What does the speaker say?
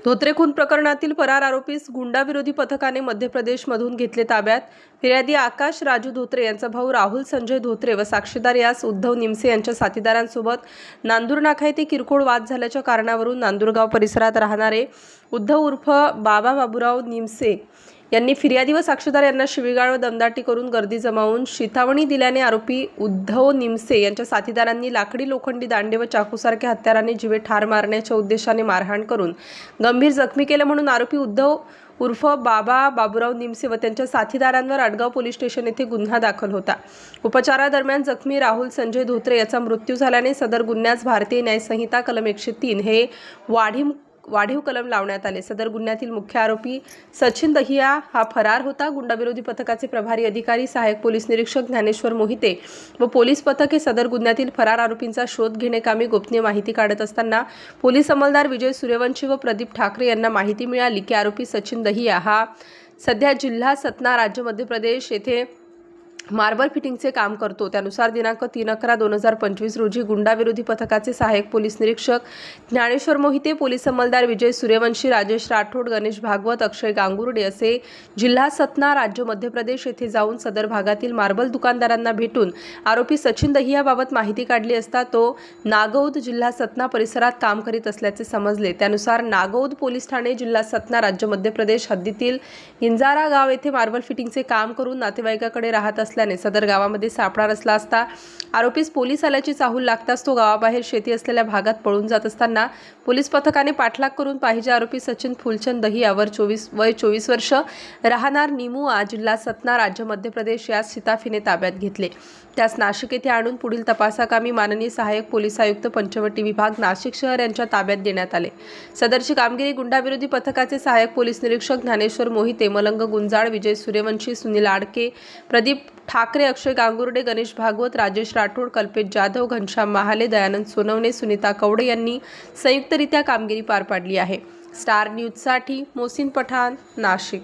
धोत्रे खून प्रकरणातील फरार आरोपीस गुंडाविरोधी पथकाने मध्य प्रदेशमधून घेतले ताब्यात। फिर्यादी आकाश राजू धोत्रे यांचा भाऊ राहुल संजय धोत्रे व साक्षीदार यास उद्धव निमसे यांच्या साथीदारांसोबत नांदूर नाका येथे किरकोळ वाद झाल्याच्या कारणावरून नांदूरगाव परिसरात राहणारे उद्धव उर्फ बाबा बाबूराव निमसे यांनी फिर्यादी व साक्षीदार यांना शिवीगाळ व दमदाटी करून गर्दी जमावून शितावणी दिल्याने आरोपी उद्धव निमसे यांच्या साथीदारांनी लाकडी, लोखंडी दांडे व चाकूसारख्या हत्याराने जीवे ठार मारण्याच्या उद्देशाने मारहाण करून गंभीर जखमी केले म्हणून आरोपी उद्धव उर्फ बाबा बाबूराव निमसे व त्यांच्या साथीदारांवर आडगाव पोलीस स्टेशन येथे गुन्हा दाखल होता। उपचारादरम्यान जखमी राहुल संजय धोत्रे याचा मृत्यू झाल्याने सदर गुन्ह्यास भारतीय न्याय संहिता कलम 103 हे वाढीव कलम लावण्यात आले। सदर गुन्ह्यातील मुख्य आरोपी सचिन दहिया हा फरार होता। गुंडाविरोधी पथकाचे प्रभारी अधिकारी सहाय्यक पोलीस निरीक्षक ज्ञानेश्वर मोहिते व पोलीस पथक हे सदर गुन्ह्यातील फरार आरोपींचा शोध घेण्याकामी गोपनीय माहिती काढत असताना पोलीस अंमलदार विजय सूर्यवंशी व प्रदीप ठाकरे यांना माहिती मिळाली की आरोपी सचिन दहिया हा सध्या जिल्हा सतना राज्य मध्य प्रदेश येथे मार्बल फिटिंगचे काम करतो। त्यानुसार दिनांक 3/11/2025 रोजी गुंडाविरोधी पथकाचे सहाय्यक पोलीस निरीक्षक ज्ञानेश्वर मोहिते, पोलीस अंमलदार विजय सूर्यवंशी, राजेश राठोड, गणेश भागवत, अक्षय गांगुर्डे असे जिल्हा सतना राज्य मध्य प्रदेश येथे जाऊन सदर भागातील मार्बल दुकानदारांना भेटून आरोपी सचिन दहियाबाबत माहिती काढली असता तो नागौद जिल्हा सतना परिसरात काम करीत असल्याचे समजले। त्यानुसार नागौद पोलीस ठाणे जिल्हा सतना राज्य मध्य प्रदेश हद्दीतील इंजारा गाव येथे मार्बल फिटिंगचे काम करून नातेवाईकाकडे राहत असल्याने सदर गावामध्ये सापडा रचला असता आरोपीस पोलीस आल्याची चाहूल लागताच तो गावाबाहेर शेती असलेल्या भागात पळून जात असताना पोलीस पथकाने पाठलाग करून पाहिजे आरोपी सचिन फुलचंद दहिया वय 24 वर्ष राहणार निमुआ जिल्हा सतना राज्य मध्य प्रदेश यास शिताफीने ताब्यात घेतले। त्यास नाशिक येथे आणून पुढील तपासाकामी माननीय सहाय्यक पोलीस आयुक्त पंचवटी विभाग नाशिक शहर यांच्या ताब्यात देण्यात आले। सदरची कामगिरी गुंडाविरोधी पथकाचे सहाय्यक पोलीस निरीक्षक ज्ञानेश्वर मोहिते, मलंग गुंजाळ, विजय सूर्यवंशी, सुनील आडके, प्रदीप ठाकरे, अक्षय गांगुर्डे, गणेश भागवत, राजेश राठोड, कल्पेश जाधव, घनश्याम महाले, दयानंद सोनवणे, सुनीता कवडे यांनी संयुक्तरित्या कामगिरी पार पाडली आहे। स्टार न्यूजसाठी मोहसिन पठाण, नाशिक।